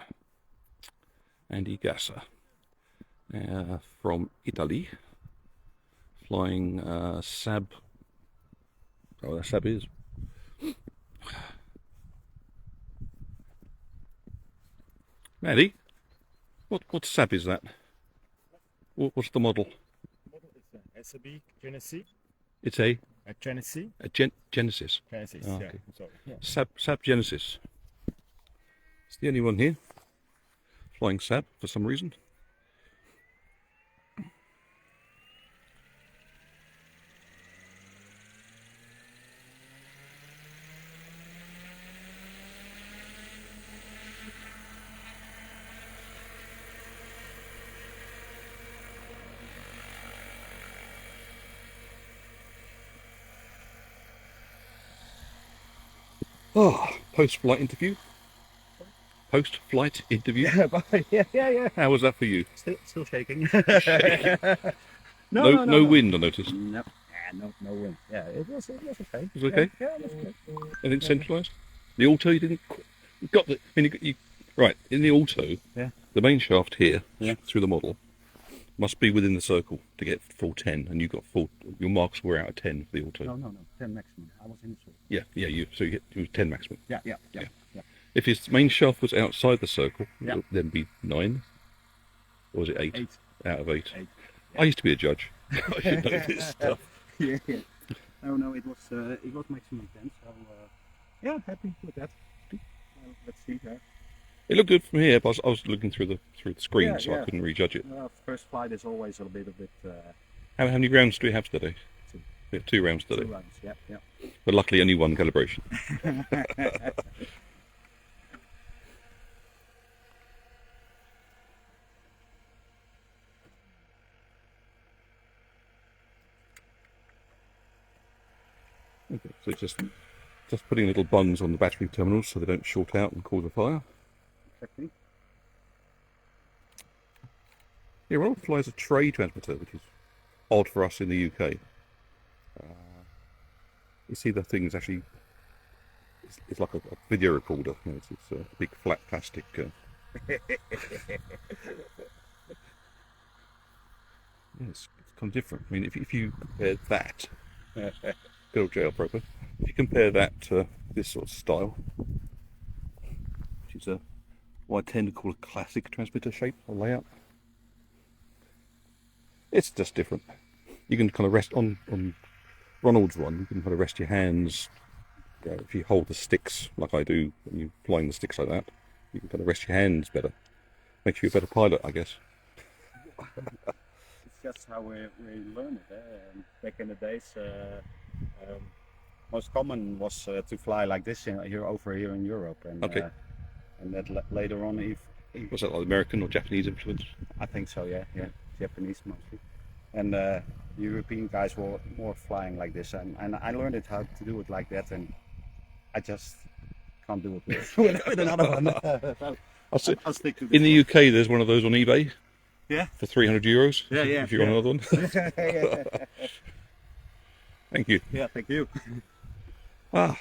Gasser from Italy, flying Saab. Oh, that Saab is. Andy, what Saab is that? What's the model? Model is a Saab Genesis. It's a Genesis. Genesis. Genesis. Oh, Yeah. okay. Sorry. Yeah. Saab Genesis. It's the only one here flying Saab for some reason. Oh, post-flight interview. Post-flight interview. Yeah. How was that for you? Still shaking. No wind, I noticed. No, no wind. Yeah, it was okay. Was it okay? Yeah, it was okay. Anything centralised? The auto, you didn't got the. I mean, you right in the auto. Yeah. The main shaft here, Yeah. through the model, must be within the circle to get full 10, and you got full. Your marks were out of 10 for the auto. No. 10 maximum. I was in the Yeah. You 10 maximum. Yeah. If his main shaft was outside the circle, Yeah. it would then be 9. Or was it 8? 8. Out of 8. 8. I used to be a judge. I should know this stuff. Yeah. No, it was maximum 10. So yeah, happy with that. Let's see. It looked good from here, but I was looking through the screen, Yeah, so yeah. I couldn't rejudge it. First flight is always a bit. How many rounds do we have today? 2. We have 2 rounds 2 today. rounds. Yeah. But luckily only 1 calibration. Okay, so just putting little bungs on the battery terminals so they don't short out and cause a fire. Exactly. Yeah, Ronald flies a tray transmitter, which is odd for us in the UK. You see the thing is actually, it's like a video recorder. You know, it's a big flat plastic. Yeah, it's kind of different. I mean, if you compare that, good old jailbroker, if you compare that to this sort of style, which is what I tend to call a classic transmitter shape or layout, it's just different. You can kind of rest on Ronald's one. You can kind of rest your hands. If you hold the sticks like I do when you're flying the sticks like that, you can kind of rest your hands better. Makes you a better pilot, I guess. It's just how we learn it. Back in the days, most common was to fly like this over here in Europe, and Okay. And that later on, Was that like American or Japanese influence? I think so, yeah, Japanese mostly, and European guys were more flying like this, and I learned it how to do it like that, and I just can't do it with another one. I'll stick to this. In the UK, there's one of those on eBay. Yeah. For €300. Yeah. If you want another one. Thank you. Yeah, thank you. Ah,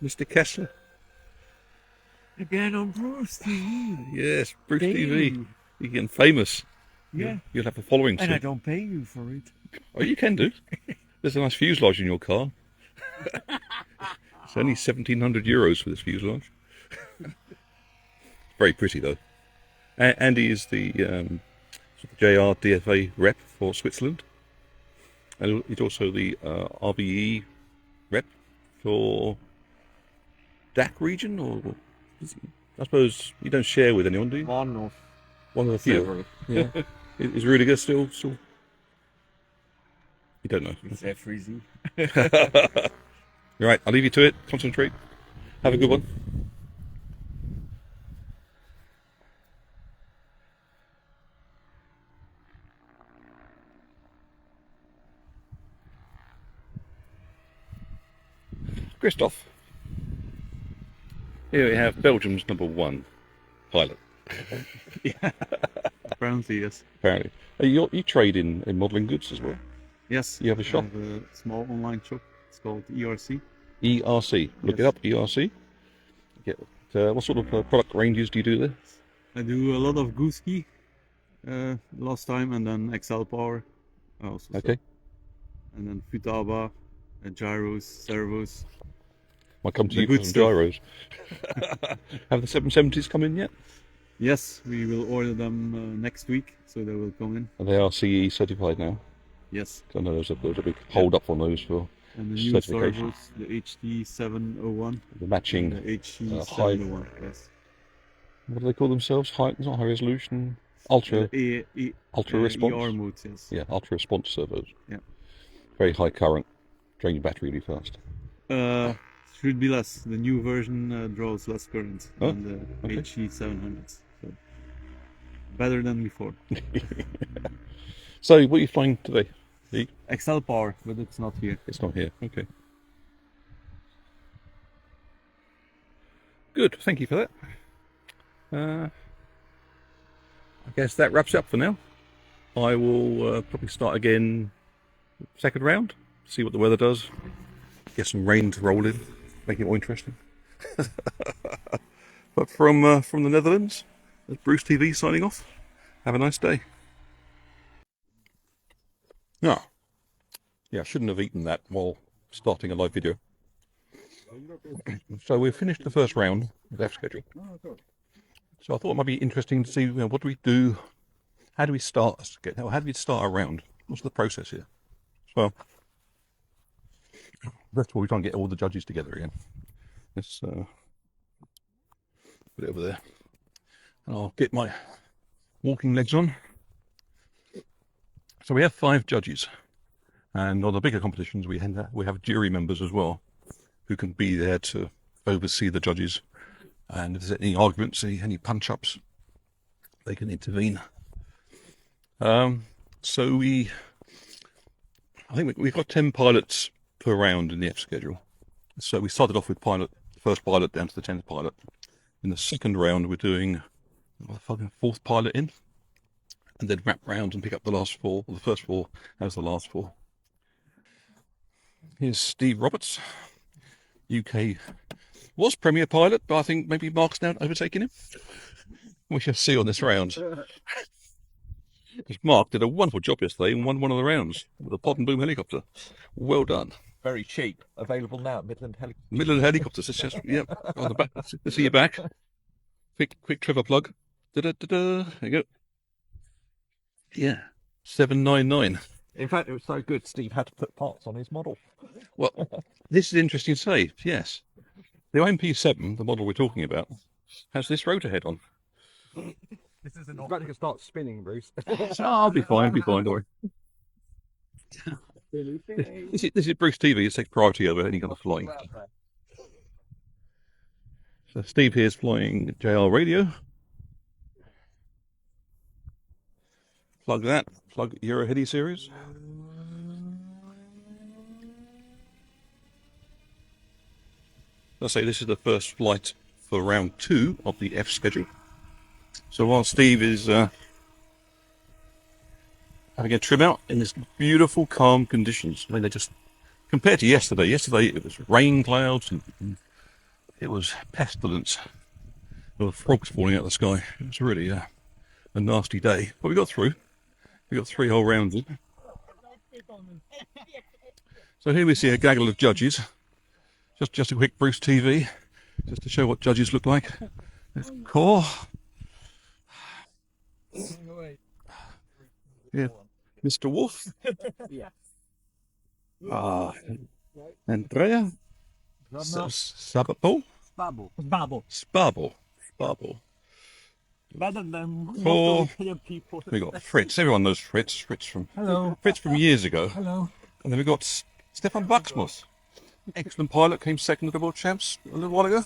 Mr. Kessler. Again on Bruce TV. Yes, Bruce Hey. TV. You're getting famous. Yeah. You'll have a following And I soon. don't pay you for it. Oh, you can do. There's a nice fuselage in your car. It's only €1,700 for this fuselage. Very pretty though. Andy is the sort of JR DFA rep for Switzerland, and he's also the RBE rep for DAC region, or I suppose you don't share with anyone, do you? One of One of the few. several. Yeah. Is Rudiger still? You don't know. It's freezing. Right, I'll leave you to it. Concentrate. Have a good one. Christoph. Here we have Belgium's #1 pilot. Apparently, yes. Apparently, you trade in modelling goods as well. Yes. You have a shop? I have a small online shop. It's called ERC. ERC. Look it Yes. up. ERC. What sort of product ranges do you do there? I do a lot of Gooski last time, and then XL Power. Also Okay. And then Futaba, gyros, servos. Might come to The you good for some stuff. gyros. Have the 770s come in yet? Yes, we will order them next week, so they will come in. And they are CE certified now. Yes. 'Cause I know there's a big hold up on those for And the new certification. servos, the HD701, the and matching. the HD701. Yes. What do they call themselves? It's not high resolution. Ultra Ultra response? ER modes, yes. Yeah, ultra response servos. Yeah. Very high current, drain your battery really fast. Should be less. The new version draws less current Oh, than the okay. HD700s. So better than before. So, what are you flying today? XL Power, but it's not here. It's not here. Okay. Good. Thank you for that. I guess that wraps it up for now. I will probably start again second round, see what the weather does. Get some rain to roll in, make it more interesting. But from the Netherlands, that's Bruce TV signing off. Have a nice day. Yeah, I shouldn't have eaten that while starting a live video. So we've finished the first round. left schedule. Oh, good. So I thought it might be interesting to see, what do we do? How do we start? How do we start a round? What's the process here? So, first of all, we try and get all the judges together again. Let's put it over there. And I'll get my walking legs on. So we have 5 judges. And on the bigger competitions, we have jury members as well, who can be there to oversee the judges. And if there's any arguments, any punch-ups, they can intervene. So I think we've got 10 pilots per round in the F schedule. So we started off with the first pilot down to the 10th pilot. In the second round, we're doing the 4th pilot in, and then wrap round and pick up the last 4, or the first 4 as the last 4. Here's Steve Roberts, UK, was Premier Pilot, but I think maybe Mark's now overtaking him. We shall see on this round. Because Mark did a wonderful job yesterday and won one of the rounds with a pod and boom helicopter. Well done. Very cheap. Available now at Midland Helicopter. Midland Helicopters. It's just, yep, on the back. Let's see your back. Quick Trevor plug. Da-da-da-da. There you go. Yeah. 799. In fact, it was so good, Steve had to put parts on his model. Well, this is interesting to say, yes. The IMP7, the model we're talking about, has this rotor head on. This is an About to start spinning, Bruce. So I'll be fine, don't worry. This is Bruce TV, it takes priority over any kind of flying. So Steve here is flying JR radio. Plug that, plug Euro Heady series. Let's say this is the first flight for round 2 of the F schedule. So while Steve is having a trim out in this beautiful, calm conditions, I mean, they just, compared to yesterday it was rain clouds and it was pestilence. There were frogs falling out of the sky. It was really a nasty day, but we got through. We got 3 whole rounds in. So here we see a gaggle of judges. Just a quick Bruce TV, just to show what judges look like. There's Core. Yeah, Mr. Wolf. Yeah. Andrea. Sabapo. Sparble. Core. We got Fritz. Everyone knows Fritz. Fritz from years ago. Hello. And then we got Stefan Buxmuth. Excellent pilot, came second at the World Champs a little while ago.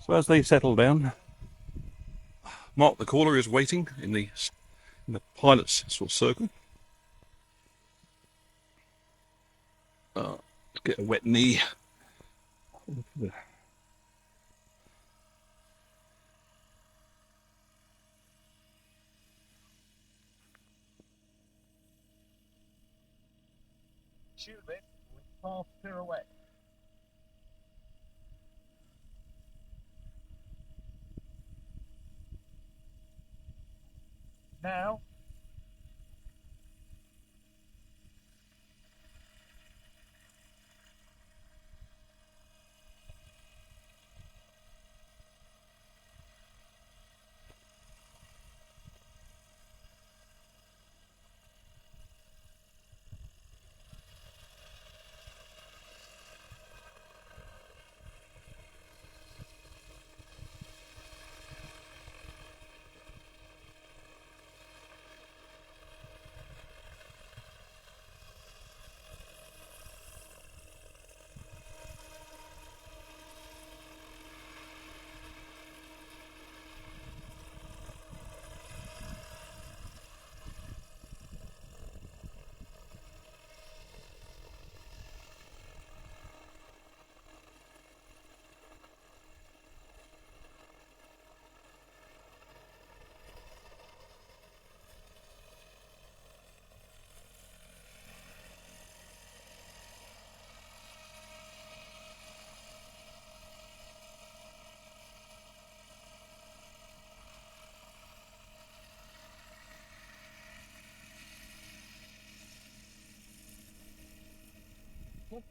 So as they settle down, Mark the caller is waiting in the pilot's sort of circle. Let's get a wet knee. Tube it with half pirouette. Now.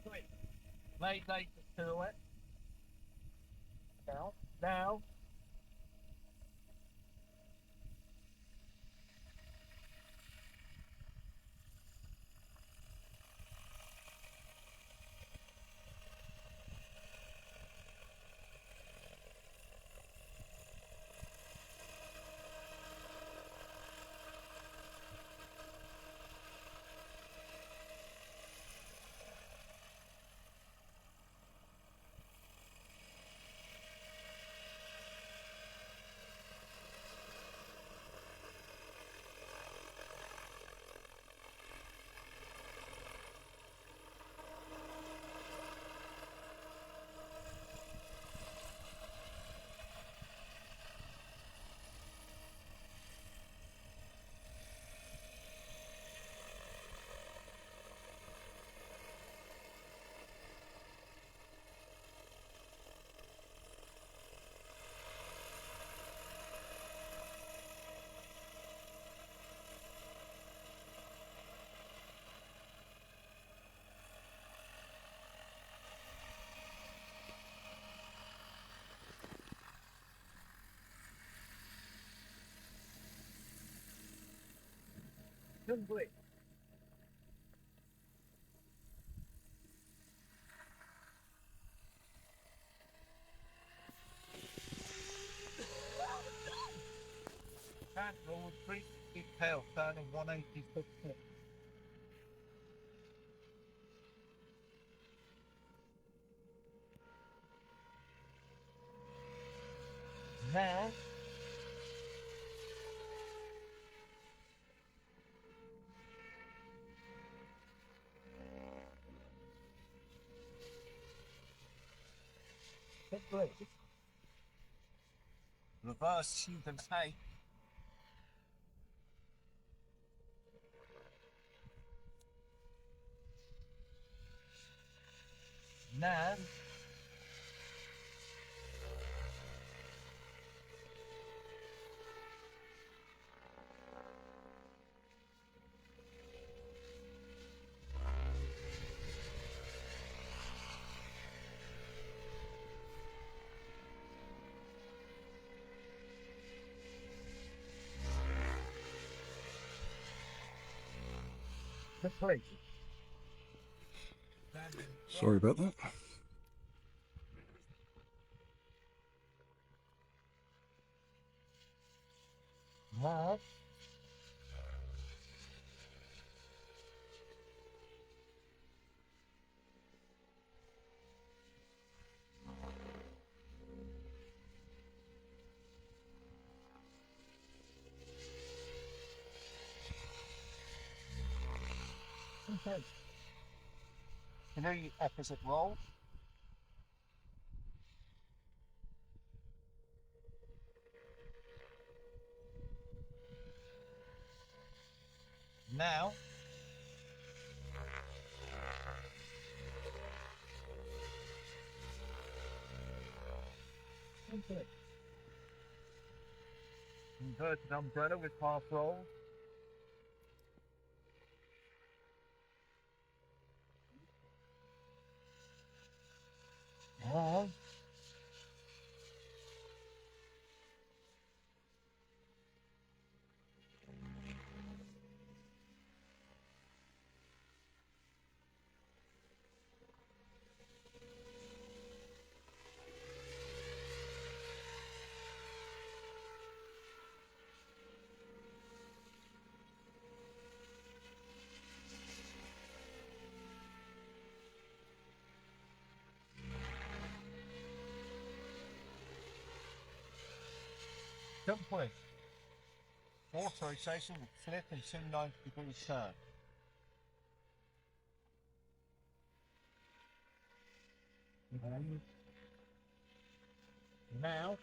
Great. Late pirouette. Now. Now. Complete. Hand roll 3 feet tail, turning 180 foot. Now. Complete. Reverse tube and take. Now. Complete. Sorry about that. Now. Okay. And now you opposite roll. Now. Okay. Inverted umbrella with half roll. Now. Complete. Authorization will flip and 290-degree turn. Now.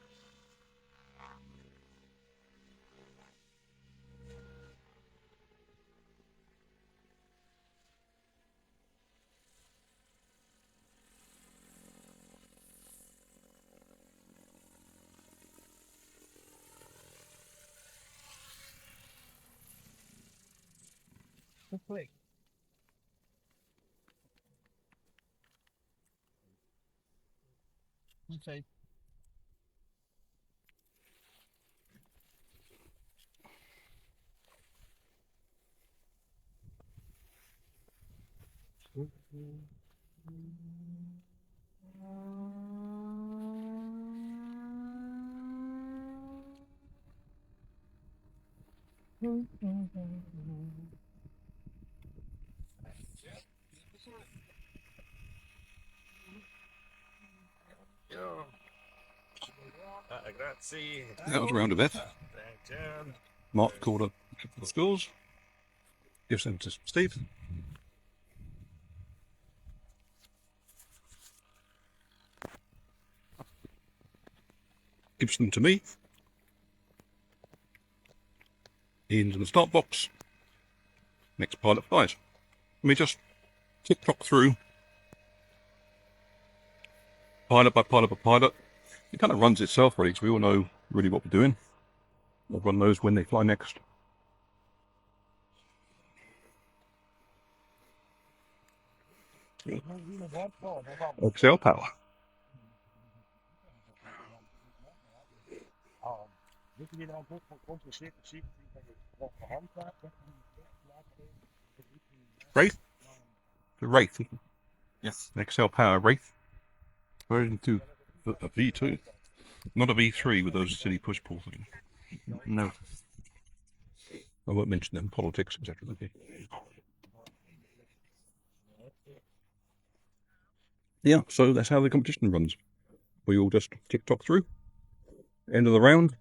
Complete. Okay. That was a round of F. Mark called up the scores. Gives them to Steve. Gives them to me. Into the start box. Next pilot flies. Let me just tick-tock through. Pilot by pilot by pilot. It kind of runs itself really, because we all know really what we're doing. Everyone knows when they fly next. Excel power. Wraith? The Wraith. Yes. Excel power Wraith. Version 2. A V2. Not a V3 with those silly push-pull things. No. I won't mention them. Politics, etc. Okay. Yeah, so that's how the competition runs. We all just tick-tock through. End of the round.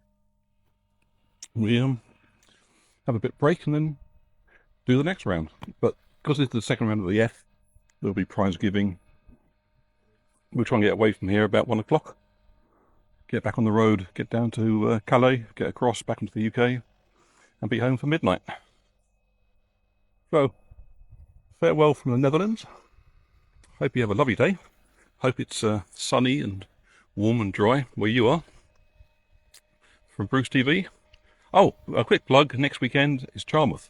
We have a bit break and then do the next round. But because it's the second round of the F, there'll be prize giving. We'll try and get away from here about 1 o'clock. Get back on the road, get down to Calais, get across back into the UK, and be home for midnight. So, farewell from the Netherlands. Hope you have a lovely day. Hope it's sunny and warm and dry where you are. From Bruce TV. Oh, a quick plug, next weekend is Charmouth.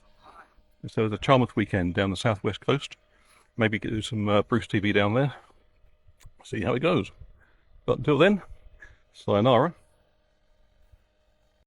So there's a Charmouth weekend down the southwest coast. Maybe do some Bruce TV down there. See how it goes. But until then, sayonara.